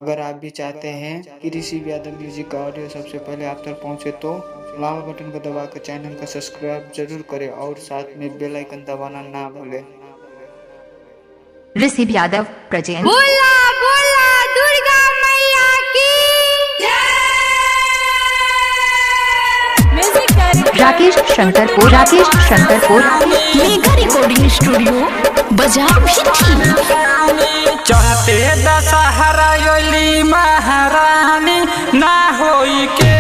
अगर आप भी चाहते हैं कि ऋषि यादव म्यूजिक का ऑडियो सबसे पहले आप तक पहुंचे तो लाल बटन को दबाकर चैनल को सब्सक्राइब जरूर करें और साथ में बेल आइकन दबाना ना भूलें। ऋषि यादव प्रेजेंट। बोला बोला दुर्गा मैया की जय। Rakesh Shankarpur mega recording studio बाजार भी चढ़ते दशहरा योली महारानी ना होई के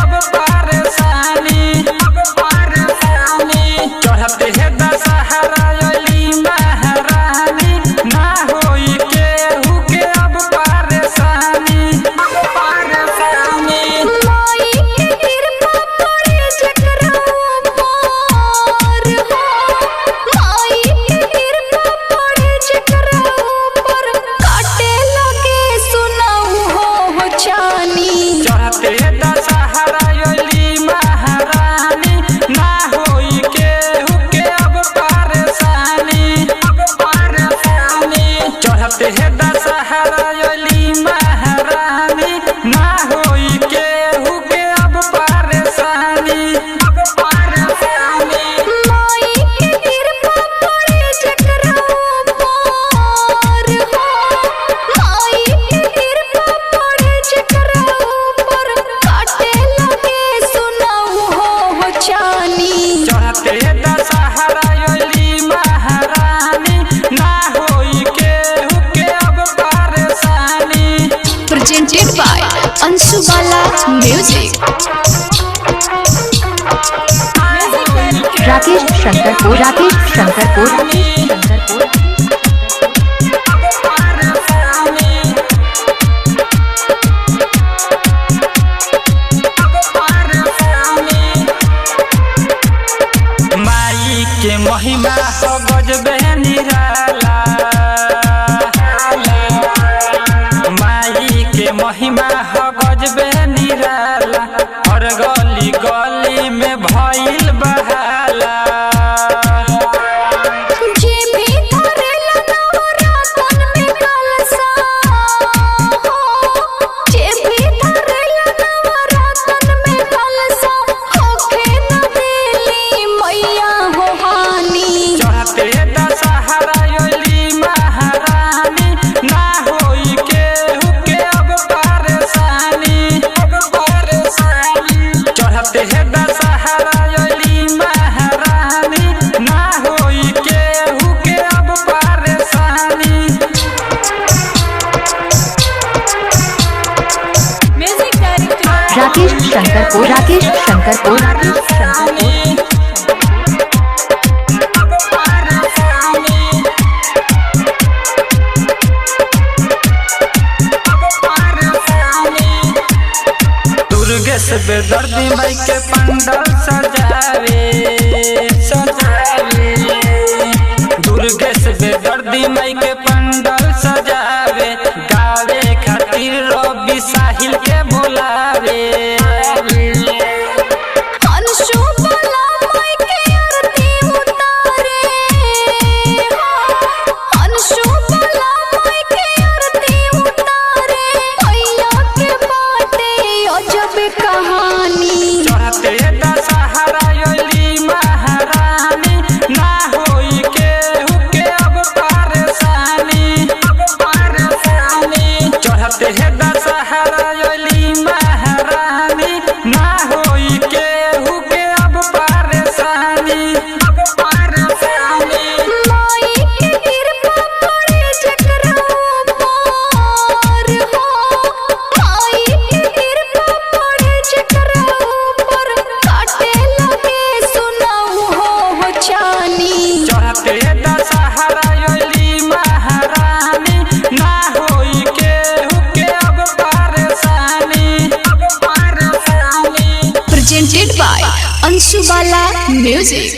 अब परेशानी चढ़ते दशहरा योली महारानी ना होई के अब परेशानी माई के कृपा पड़े जकरा ऊपर हो, माई के कृपा पड़े जकरा ऊपर काटे लगे सुनाऊ हो चानी। चढ़ते दशहरा योली महारानी ना होई के अब परेशानी चढ़ते दशहरा योली महारानी ना होई के अब परेशानी माई के कृपा पड़े जकरा ऊपर हो, माई के कृपा पड़े जकरा ऊपर काटे लगे सुनाऊ हो चानी। चढ़ते दशहरा योली महारानी ना होई के अब परेशानी presented by Anshubala music. Rakesh Shankarpur माई के महिमा हो गजबे निराला माई के महिमा हो गजबे निराला और गली गली में भइल बहाला जे भी धरेला नवरातन में कलसा हो, जे भी धरेला नवरातन में कलसा होखे न देली मैया हो हानि। चढ़ते दशहरा योली महारानी ना होई के अब परेशानी चढ़ते दशहरा योली महारानी ना होई के अब परेशानी राकेश शंकरपुर दुर्गेश बेदर्दी माई के पंडल सजावे दुर्गेश बेदर्दी माई के पंडल सजावे गावे खातिर रवि साहिल के बुलावे अंशुबाला माई के आरती उतारे हो, अंशुबाला माई के आरती उतारे मैया के बाटे अजब कहानी। चढ़ते दशहरा योली महारानी ना होई के अब परेशानी चढ़ते दशहरा योली महारानी ना होई के अब परेशानी माई के कृपा पड़े जकरा ऊपर हो, माई के कृपा पड़े जकरा ऊपर काटे लगे सुनाऊ हो चानी। चढ़ते दशहरा योली महारानी ना होई के अब परेशानी प्रेजेंटेड बाय अंशुबाला म्यूजिक।